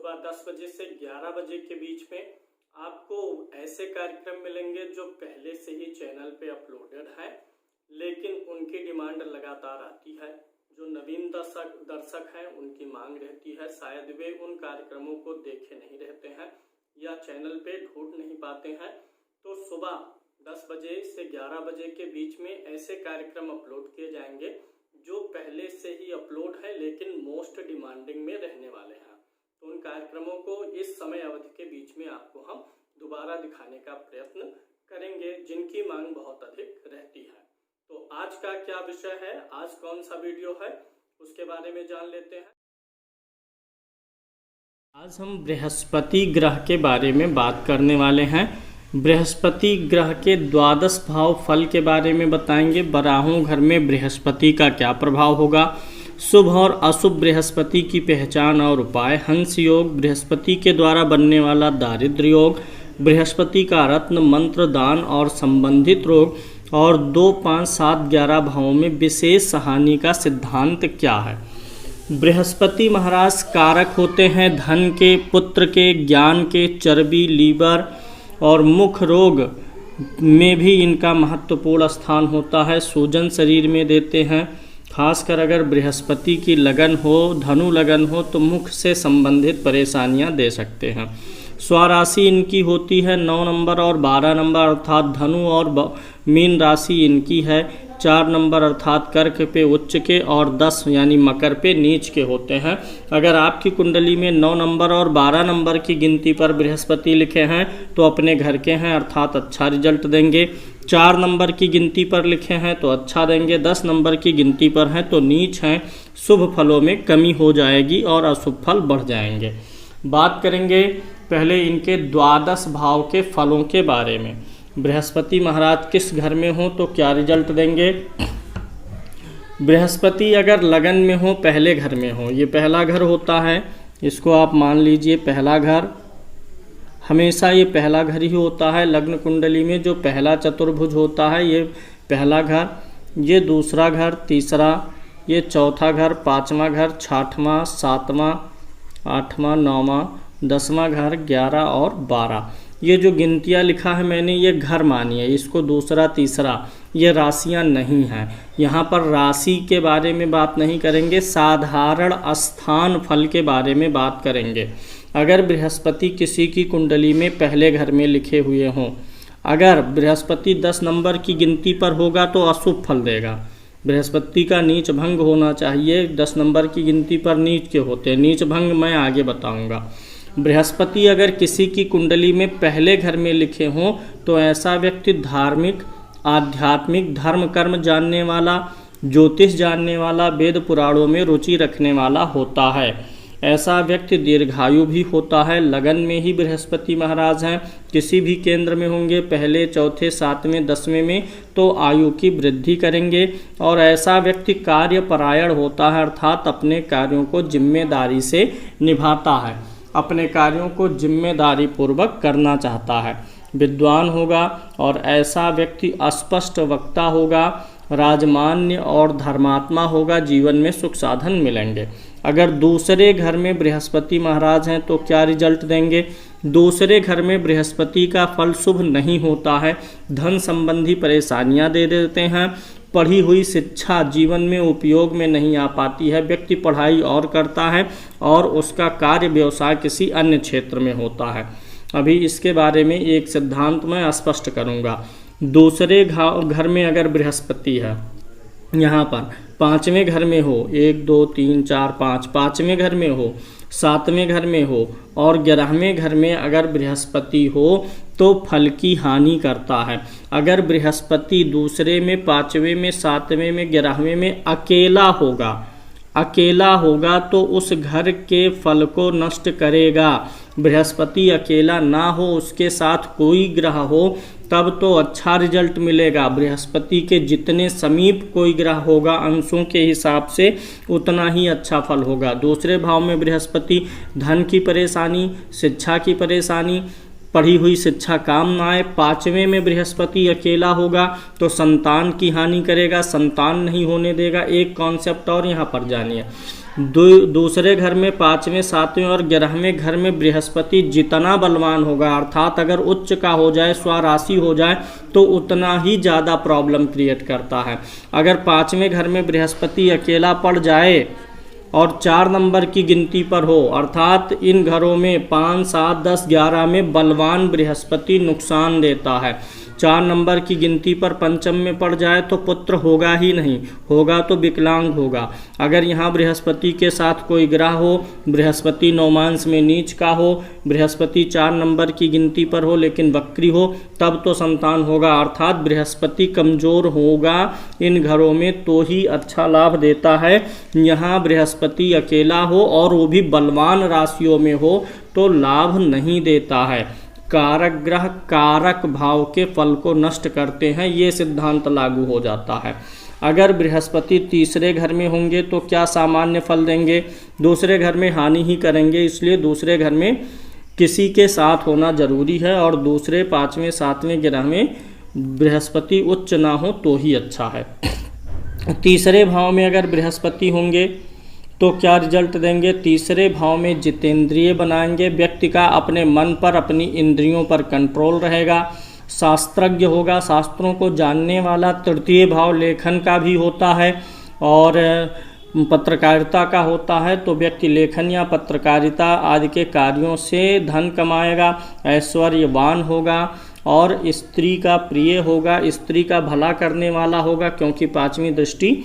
सुबह 10 बजे से 11 बजे के बीच में आपको ऐसे कार्यक्रम मिलेंगे जो पहले से ही चैनल पे अपलोडेड है, लेकिन उनकी डिमांड लगातार आती है। जो नवीन दर्शक हैं उनकी मांग रहती है, शायद वे उन कार्यक्रमों को देखे नहीं रहते हैं या चैनल पे ढूंढ नहीं पाते हैं। तो सुबह 10 बजे से 11 बजे के बीच में ऐसे कार्यक्रम अपलोड किए जाएंगे जो पहले से ही अपलोड है लेकिन मोस्ट डिमांडिंग में रहने वाले हैं। तो उन कार्यक्रमों को इस समय अवधि के बीच में आपको हम दोबारा दिखाने का प्रयत्न करेंगे जिनकी मांग बहुत अधिक रहती है। तो आज का क्या विषय है, आज कौन सा वीडियो है, उसके बारे में जान लेते हैं। आज हम बृहस्पति ग्रह के बारे में बात करने वाले हैं। बृहस्पति ग्रह के द्वादश भाव फल के बारे में बताएंगे। बारहों घर में बृहस्पति का क्या प्रभाव होगा, शुभ और अशुभ बृहस्पति की पहचान और उपाय, हंस योग, बृहस्पति के द्वारा बनने वाला दारिद्र्य योग, बृहस्पति का रत्न मंत्र दान और संबंधित रोग, और 2, 5, 7, 11 भावों में विशेष हानि का सिद्धांत क्या है। बृहस्पति महाराज कारक होते हैं धन के, पुत्र के, ज्ञान के, चर्बी, लीवर और मुख रोग में भी इनका महत्वपूर्ण स्थान होता है। सूजन शरीर में देते हैं। खासकर अगर बृहस्पति की लगन हो, धनु लगन हो, तो मुख से संबंधित परेशानियां दे सकते हैं। स्वराशि इनकी होती है 9 नंबर और 12 नंबर, अर्थात धनु और मीन राशि इनकी है। 4 नंबर अर्थात कर्क पे उच्च के और 10 यानी मकर पे नीच के होते हैं। अगर आपकी कुंडली में 9 नंबर और 12 नंबर की गिनती पर बृहस्पति लिखे हैं तो अपने घर के हैं, अर्थात अच्छा रिजल्ट देंगे। 4 नंबर की गिनती पर लिखे हैं तो अच्छा देंगे। 10 नंबर की गिनती पर हैं तो नीच हैं, शुभ फलों में कमी हो जाएगी और अशुभ फल बढ़ जाएंगे। बात करेंगे पहले इनके द्वादश भाव के फलों के बारे में। बृहस्पति महाराज किस घर में हो तो क्या रिजल्ट देंगे। बृहस्पति अगर लगन में हो, पहले घर में हो, ये पहला घर होता है, इसको आप मान लीजिए पहला घर, हमेशा ये पहला घर ही होता है। लग्न कुंडली में जो पहला चतुर्भुज होता है ये पहला घर, ये दूसरा घर, तीसरा, ये चौथा घर, 5वां घर, 6वां, 7वां, 8वां, 9वां, 10वां घर, 11 और 12। ये जो गिनतियाँ लिखा है मैंने ये घर मानिए, इसको दूसरा तीसरा, ये राशियाँ नहीं हैं। यहाँ पर राशि के बारे में बात नहीं करेंगे, साधारण स्थान फल के बारे में बात करेंगे। अगर बृहस्पति किसी की कुंडली में पहले घर में लिखे हुए हों, अगर बृहस्पति 10 नंबर की गिनती पर होगा तो अशुभ फल देगा। बृहस्पति का नीच भंग होना चाहिए, 10 नंबर की गिनती पर नीच के होते हैं। नीच भंग मैं आगे बताऊंगा। बृहस्पति अगर किसी की कुंडली में पहले घर में लिखे हों तो ऐसा व्यक्ति धार्मिक, आध्यात्मिक, धर्म कर्म जानने वाला, ज्योतिष जानने वाला, वेद पुराणों में रुचि रखने वाला होता है। ऐसा व्यक्ति दीर्घायु भी होता है। लगन में ही बृहस्पति महाराज हैं, किसी भी केंद्र में होंगे, पहले, चौथे, 7वें, 10वें में, तो आयु की वृद्धि करेंगे। और ऐसा व्यक्ति कार्यपरायण होता है, अर्थात अपने कार्यों को जिम्मेदारी से निभाता है, अपने कार्यों को जिम्मेदारी पूर्वक करना चाहता है। विद्वान होगा और ऐसा व्यक्ति अस्पष्ट वक्ता होगा, राजमान्य और धर्मात्मा होगा, जीवन में सुख साधन मिलेंगे। अगर दूसरे घर में बृहस्पति महाराज हैं तो क्या रिजल्ट देंगे। दूसरे घर में बृहस्पति का फल शुभ नहीं होता है, धन संबंधी परेशानियां दे देते हैं। पढ़ी हुई शिक्षा जीवन में उपयोग में नहीं आ पाती है। व्यक्ति पढ़ाई और करता है और उसका कार्य व्यवसाय किसी अन्य क्षेत्र में होता है। अभी इसके बारे में एक सिद्धांत मैं स्पष्ट करूंगा। दूसरे घर में अगर बृहस्पति है, यहाँ पर 5वें घर में हो, 1, 2, 3, 4, 5, 5वें घर में हो, 7वें घर में हो और 11वें घर में अगर बृहस्पति हो तो फल की हानि करता है। अगर बृहस्पति दूसरे में, 5वें में, 7वें में, 11वें में अकेला होगा तो उस घर के फल को नष्ट करेगा। बृहस्पति अकेला ना हो, उसके साथ कोई ग्रह हो, तब तो अच्छा रिजल्ट मिलेगा। बृहस्पति के जितने समीप कोई ग्रह होगा अंशों के हिसाब से उतना ही अच्छा फल होगा। दूसरे भाव में बृहस्पति धन की परेशानी, शिक्षा की परेशानी, पढ़ी हुई शिक्षा काम ना आए। 5वें में बृहस्पति अकेला होगा तो संतान की हानि करेगा, संतान नहीं होने देगा। एक कॉन्सेप्ट और यहाँ पर जानिए, दूसरे घर में 5वें 7वें और 11वें घर में बृहस्पति जितना बलवान होगा, अर्थात अगर उच्च का हो जाए, स्वराशि हो जाए, तो उतना ही ज़्यादा प्रॉब्लम क्रिएट करता है। अगर 5वें घर में बृहस्पति अकेला पड़ जाए और 4 नंबर की गिनती पर हो, अर्थात इन घरों में 5, 7, 10, 11 में बलवान बृहस्पति नुकसान देता है। 4 नंबर की गिनती पर पंचम में पड़ जाए तो पुत्र होगा ही नहीं, होगा तो विकलांग होगा। अगर यहाँ बृहस्पति के साथ कोई ग्रह हो, बृहस्पति नौमांस में नीच का हो, बृहस्पति 4 नंबर की गिनती पर हो लेकिन वक्री हो, तब तो संतान होगा। अर्थात बृहस्पति कमजोर होगा इन घरों में तो ही अच्छा लाभ देता है। यहाँ बृहस्पति अकेला हो और वो भी बलवान राशियों में हो तो लाभ नहीं देता है। कारक ग्रह कारक भाव के फल को नष्ट करते हैं, ये सिद्धांत लागू हो जाता है। अगर बृहस्पति तीसरे घर में होंगे तो क्या सामान्य फल देंगे? दूसरे घर में हानि ही करेंगे, इसलिए दूसरे घर में किसी के साथ होना जरूरी है और दूसरे 5वें 7वें ग्रह में बृहस्पति उच्च ना हो तो ही अच्छा है। तीसरे भाव में अगर बृहस्पति होंगे तो क्या रिजल्ट देंगे? तीसरे भाव में जितेंद्रिय बनाएंगे, व्यक्ति का अपने मन पर, अपनी इंद्रियों पर कंट्रोल रहेगा, शास्त्रज्ञ होगा, शास्त्रों को जानने वाला। तृतीय भाव लेखन का भी होता है और पत्रकारिता का होता है, तो व्यक्ति लेखन या पत्रकारिता आदि के कार्यों से धन कमाएगा, ऐश्वर्यवान होगा और स्त्री का प्रिय होगा, स्त्री का भला करने वाला होगा, क्योंकि 5वीं दृष्टि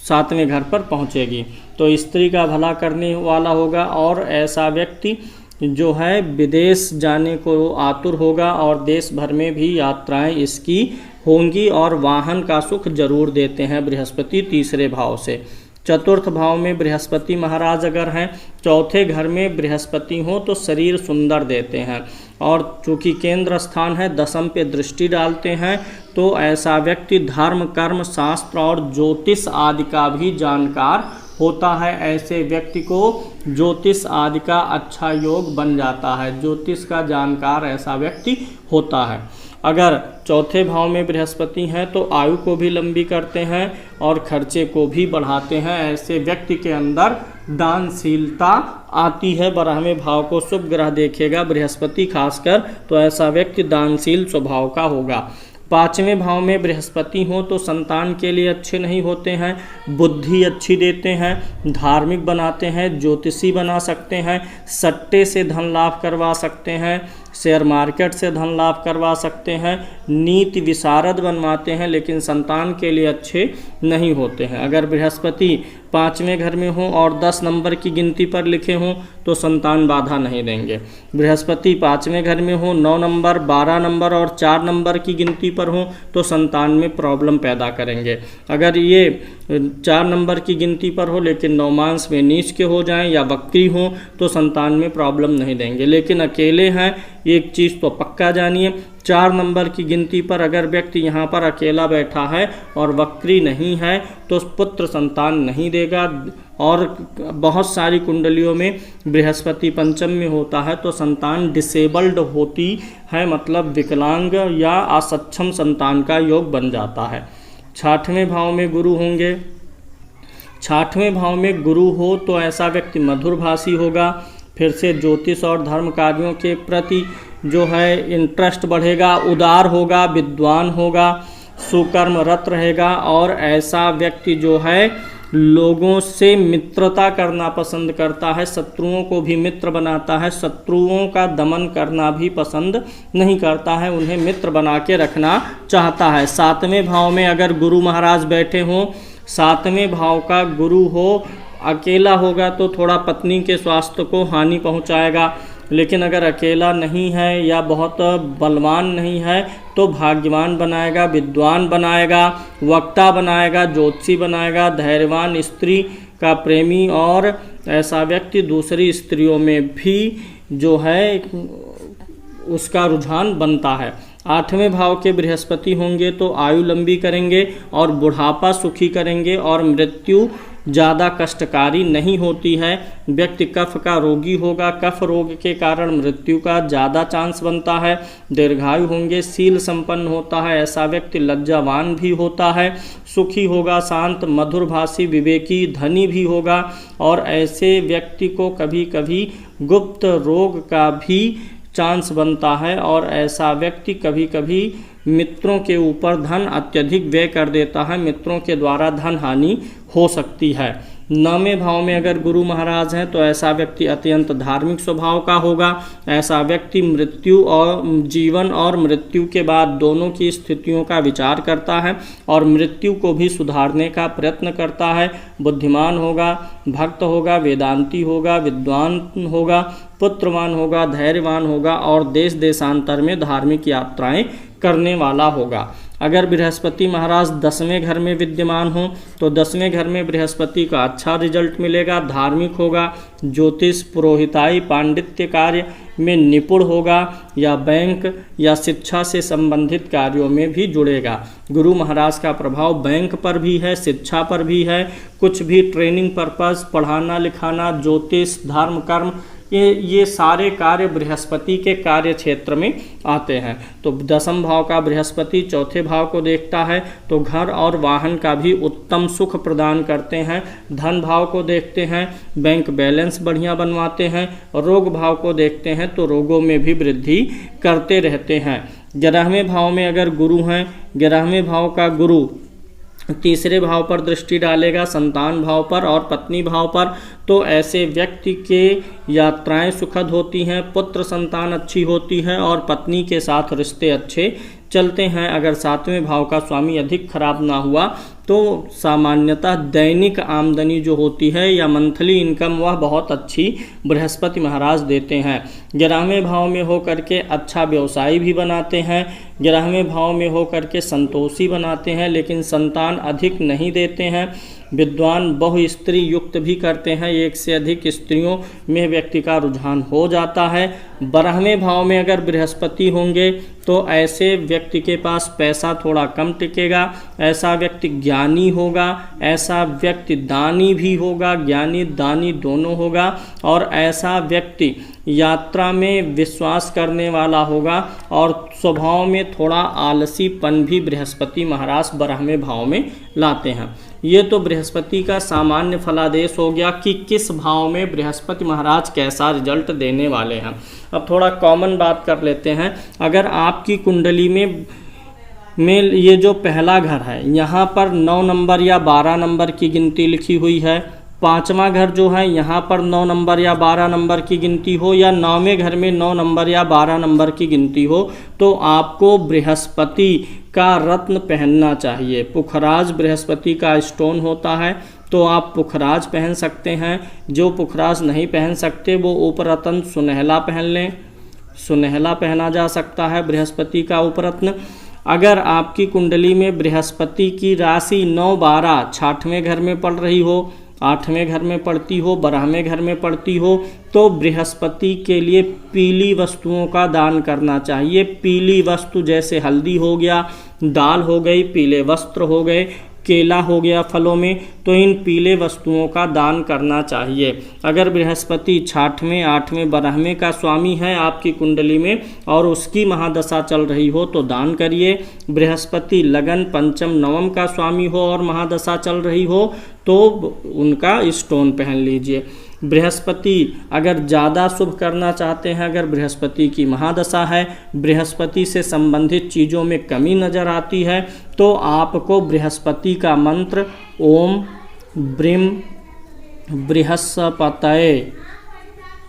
7वें घर पर पहुंचेगी तो स्त्री का भला करने वाला होगा। और ऐसा व्यक्ति जो है विदेश जाने को आतुर होगा और देश भर में भी यात्राएं इसकी होंगी और वाहन का सुख जरूर देते हैं बृहस्पति तीसरे भाव से। चतुर्थ भाव में बृहस्पति महाराज अगर हैं, चौथे घर में बृहस्पति हो तो शरीर सुंदर देते हैं और चूँकि केंद्र स्थान है, दशम पे दृष्टि डालते हैं, तो ऐसा व्यक्ति धर्म, कर्म, शास्त्र और ज्योतिष आदि का भी जानकार होता है। ऐसे व्यक्ति को ज्योतिष आदि का अच्छा योग बन जाता है, ज्योतिष का जानकार ऐसा व्यक्ति होता है। अगर चौथे भाव में बृहस्पति हैं तो आयु को भी लंबी करते हैं और खर्चे को भी बढ़ाते हैं। ऐसे व्यक्ति के अंदर दानशीलता आती है। 12वें भाव को शुभ ग्रह देखेगा बृहस्पति खासकर, तो ऐसा व्यक्ति दानशील स्वभाव का होगा। 5वें भाव में बृहस्पति हो तो संतान के लिए अच्छे नहीं होते हैं, बुद्धि अच्छी देते हैं, धार्मिक बनाते हैं, ज्योतिषी बना सकते हैं, सट्टे से धन लाभ करवा सकते हैं, शेयर मार्केट से धन लाभ करवा सकते हैं, नीति विशारद बनवाते हैं, लेकिन संतान के लिए अच्छे नहीं होते हैं। अगर बृहस्पति 5वें घर में हो और 10 नंबर की गिनती पर लिखे हों तो संतान बाधा नहीं देंगे। बृहस्पति 5वें घर में हो, 9 नंबर, 12 नंबर और 4 नंबर की गिनती पर हो तो संतान में प्रॉब्लम पैदा करेंगे। अगर ये 4 नंबर की गिनती पर हो लेकिन नौमांस में नीच के हो जाएं या वक्री हो तो संतान में प्रॉब्लम नहीं देंगे। लेकिन अकेले हैं, एक चीज़ तो पक्का जानिए, 4 नंबर की गिनती पर अगर व्यक्ति यहाँ पर अकेला बैठा है और वक्री नहीं है तो पुत्र संतान नहीं देगा। और बहुत सारी कुंडलियों में बृहस्पति पंचम में होता है तो संतान डिसेबल्ड होती है, मतलब विकलांग या असक्षम संतान का योग बन जाता है। 6वें भाव में गुरु होंगे, 6वें भाव में गुरु हो तो ऐसा व्यक्ति मधुरभाषी होगा, फिर से ज्योतिष और धर्म कार्यों के प्रति जो है इंटरेस्ट बढ़ेगा, उदार होगा, विद्वान होगा, सुकर्मरत रहेगा और ऐसा व्यक्ति जो है लोगों से मित्रता करना पसंद करता है, शत्रुओं को भी मित्र बनाता है, शत्रुओं का दमन करना भी पसंद नहीं करता है, उन्हें मित्र बना के रखना चाहता है। 7वें भाव में अगर गुरु महाराज बैठे हों, 7वें भाव का गुरु हो, अकेला होगा तो थोड़ा पत्नी के स्वास्थ्य को हानि पहुंचाएगा, लेकिन अगर अकेला नहीं है या बहुत बलवान नहीं है तो भाग्यवान बनाएगा, विद्वान बनाएगा, वक्ता बनाएगा, ज्योतिषी बनाएगा, धैर्यवान, स्त्री का प्रेमी और ऐसा व्यक्ति दूसरी स्त्रियों में भी जो है उसका रुझान बनता है। 8वें भाव के बृहस्पति होंगे तो आयु लंबी करेंगे और बुढ़ापा सुखी करेंगे और मृत्यु ज़्यादा कष्टकारी नहीं होती है। व्यक्ति कफ का रोगी होगा, कफ रोग के कारण मृत्यु का ज़्यादा चांस बनता है। दीर्घायु होंगे, शील संपन्न होता है, ऐसा व्यक्ति लज्जावान भी होता है। सुखी होगा, शांत, मधुरभाषी, विवेकी, धनी भी होगा। और ऐसे व्यक्ति को कभी कभी गुप्त रोग का भी चांस बनता है और ऐसा व्यक्ति कभी कभी मित्रों के ऊपर धन अत्यधिक व्यय कर देता है, मित्रों के द्वारा धन हानि हो सकती है। 9वें भाव में अगर गुरु महाराज हैं तो ऐसा व्यक्ति अत्यंत धार्मिक स्वभाव का होगा। ऐसा व्यक्ति मृत्यु और जीवन और मृत्यु के बाद दोनों की स्थितियों का विचार करता है और मृत्यु को भी सुधारने का प्रयत्न करता है। बुद्धिमान होगा, भक्त होगा, वेदांती होगा, विद्वान होगा, पुत्रवान होगा, धैर्यवान होगा और देश देशांतर में धार्मिक यात्राएं करने वाला होगा। अगर बृहस्पति महाराज 10वें घर में विद्यमान हो तो 10वें घर में बृहस्पति का अच्छा रिजल्ट मिलेगा। धार्मिक होगा, ज्योतिष, पुरोहिताई, पांडित्य कार्य में निपुण होगा या बैंक या शिक्षा से संबंधित कार्यों में भी जुड़ेगा। गुरु महाराज का प्रभाव बैंक पर भी है, शिक्षा पर भी है। कुछ भी ट्रेनिंग पर्पस, पढ़ाना लिखाना, ज्योतिष, धर्म, कर्म, ये सारे कार्य बृहस्पति के कार्य क्षेत्र में आते हैं। तो 10वें भाव का बृहस्पति 4थे भाव को देखता है तो घर और वाहन का भी उत्तम सुख प्रदान करते हैं। धन भाव को देखते हैं, बैंक बैलेंस बढ़िया बनवाते हैं। रोग भाव को देखते हैं तो रोगों में भी वृद्धि करते रहते हैं। 11वें भाव में अगर गुरु हैं, 11वें भाव का गुरु 3रे भाव पर दृष्टि डालेगा, संतान भाव पर और पत्नी भाव पर, तो ऐसे व्यक्ति के यात्राएं सुखद होती हैं, पुत्र संतान अच्छी होती है और पत्नी के साथ रिश्ते अच्छे चलते हैं। अगर 7वें भाव का स्वामी अधिक खराब ना हुआ तो सामान्यतः दैनिक आमदनी जो होती है या मंथली इनकम वह बहुत अच्छी बृहस्पति महाराज देते हैं। 11वें भाव में हो करके अच्छा व्यवसाय भी बनाते हैं, 11वें भाव में हो करके संतोषी बनाते हैं, लेकिन संतान अधिक नहीं देते हैं। विद्वान बहु स्त्री युक्त भी करते हैं, एक से अधिक स्त्रियों में व्यक्ति का रुझान हो जाता है। 12वें भाव में अगर बृहस्पति होंगे तो ऐसे व्यक्ति के पास पैसा थोड़ा कम टिकेगा। ऐसा व्यक्ति ज्ञानी होगा, ऐसा व्यक्ति दानी भी होगा, ज्ञानी दानी दोनों होगा और ऐसा व्यक्ति यात्रा में विश्वास करने वाला होगा और स्वभाव में थोड़ा आलसीपन भी बृहस्पति महाराज 12वें भाव में लाते हैं। ये तो बृहस्पति का सामान्य फलादेश हो गया कि किस भाव में बृहस्पति महाराज कैसा रिजल्ट देने वाले हैं। अब थोड़ा कॉमन बात कर लेते हैं। अगर आपकी कुंडली में ये जो पहला घर है यहाँ पर 9 नंबर या 12 नंबर की गिनती लिखी हुई है, 5वां घर जो है यहाँ पर 9 नंबर या 12 नंबर की गिनती हो या 9वें घर में 9 नंबर या 12 नंबर की गिनती हो तो आपको बृहस्पति का रत्न पहनना चाहिए। पुखराज बृहस्पति का स्टोन होता है तो आप पुखराज पहन सकते हैं। जो पुखराज नहीं पहन सकते वो उपरत्न सुनहला पहन लें, सुनहला पहना जा सकता है बृहस्पति का उपरत्न। अगर आपकी कुंडली में बृहस्पति की राशि 9, 12 6वें घर में पड़ रही हो, 8वें घर में पड़ती हो, 12वें घर में पड़ती हो तो बृहस्पति के लिए पीली वस्तुओं का दान करना चाहिए। पीली वस्तु जैसे हल्दी हो गया, दाल हो गई, पीले वस्त्र हो गए, केला हो गया फलों में, तो इन पीले वस्तुओं का दान करना चाहिए। अगर बृहस्पति 6वें, 8वें, 12वें का स्वामी है आपकी कुंडली में और उसकी महादशा चल रही हो तो दान करिए। बृहस्पति लगन 5म, 9म का स्वामी हो और महादशा चल रही हो तो उनका स्टोन पहन लीजिए। बृहस्पति अगर ज़्यादा शुभ करना चाहते हैं, अगर बृहस्पति की महादशा है, बृहस्पति से संबंधित चीज़ों में कमी नज़र आती है तो आपको बृहस्पति का मंत्र ओम ब्रीम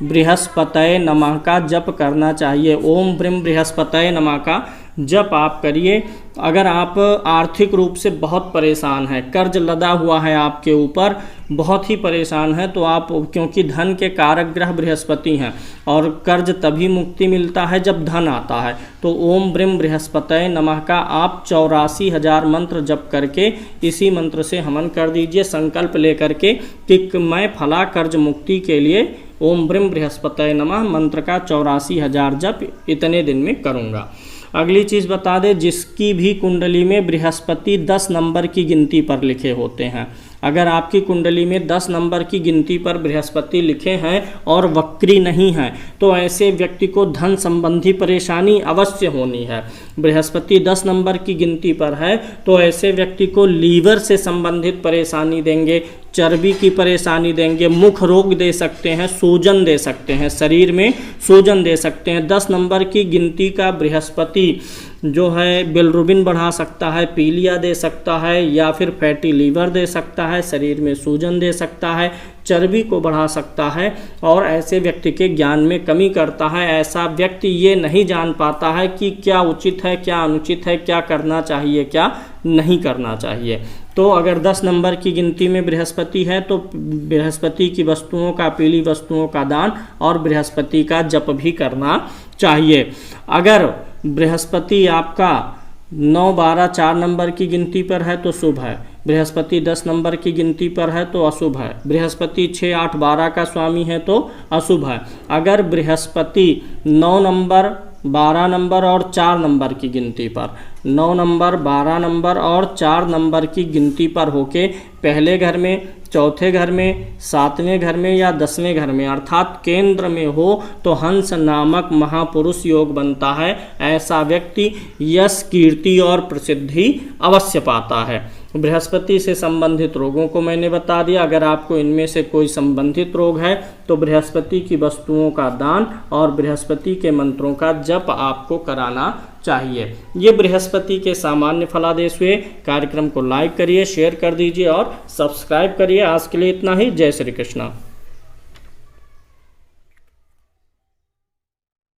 बृहस्पतये नमः का जप करना चाहिए। ओम ब्रीम बृहस्पतये नमः का जप आप करिए। अगर आप आर्थिक रूप से बहुत परेशान हैं, कर्ज लदा हुआ है आपके ऊपर, बहुत ही परेशान है, तो आप, क्योंकि धन के कारक ग्रह बृहस्पति हैं और कर्ज तभी मुक्ति मिलता है जब धन आता है, तो ओम ब्रीम बृहस्पतये नमः का आप 84,000 मंत्र जप करके इसी मंत्र से हवन कर दीजिए, संकल्प लेकर के कि मैं फला कर्ज मुक्ति के लिए ओम ब्रीम बृहस्पतये नमः मंत्र का 84,000 जप इतने दिन में करूँगा। अगली चीज़ बता दें, जिसकी भी कुंडली में बृहस्पति 10 नंबर की गिनती पर लिखे होते हैं, अगर आपकी कुंडली में 10 नंबर की गिनती पर बृहस्पति लिखे हैं और वक्री नहीं है तो ऐसे व्यक्ति को धन संबंधी परेशानी अवश्य होनी है। बृहस्पति 10 नंबर की गिनती पर है तो ऐसे व्यक्ति को लीवर से संबंधित परेशानी देंगे, चर्बी की परेशानी देंगे, मुख रोग दे सकते हैं, सूजन दे सकते हैं, शरीर में सूजन दे सकते हैं। 10 नंबर की गिनती का बृहस्पति जो है बिलरुबिन बढ़ा सकता है, पीलिया दे सकता है या फिर फैटी लीवर दे सकता है, शरीर में सूजन दे सकता है, चर्बी को बढ़ा सकता है और ऐसे व्यक्ति के ज्ञान में कमी करता है। ऐसा व्यक्ति ये नहीं जान पाता है कि क्या उचित है, क्या अनुचित है, क्या करना चाहिए, क्या नहीं करना चाहिए। तो अगर 10 नंबर की गिनती में बृहस्पति है तो बृहस्पति की वस्तुओं का, पीली वस्तुओं का दान और बृहस्पति का जप भी करना चाहिए। अगर बृहस्पति आपका 9, 12, 4 नंबर की गिनती पर है तो शुभ है। बृहस्पति 10 नंबर की गिनती पर है तो अशुभ है। बृहस्पति 6, 8, 12 का स्वामी है तो अशुभ है। अगर बृहस्पति 9 नंबर, 12 नंबर और 4 नंबर की गिनती पर, 9 नंबर, 12 नंबर और 4 नंबर की गिनती पर होके पहले घर में, चौथे घर में, 7वें घर में या 10वें घर में अर्थात केंद्र में हो तो हंस नामक महापुरुष योग बनता है। ऐसा व्यक्ति यश, कीर्ति और प्रसिद्धि अवश्य पाता है। बृहस्पति से संबंधित रोगों को मैंने बता दिया। अगर आपको इनमें से कोई संबंधित रोग है तो बृहस्पति की वस्तुओं का दान और बृहस्पति के मंत्रों का जप आपको कराना चाहिए। ये बृहस्पति के सामान्य फलादेश हुए। कार्यक्रम को लाइक करिए, शेयर कर दीजिए और सब्सक्राइब करिए। आज के लिए इतना ही। जय श्री कृष्ण।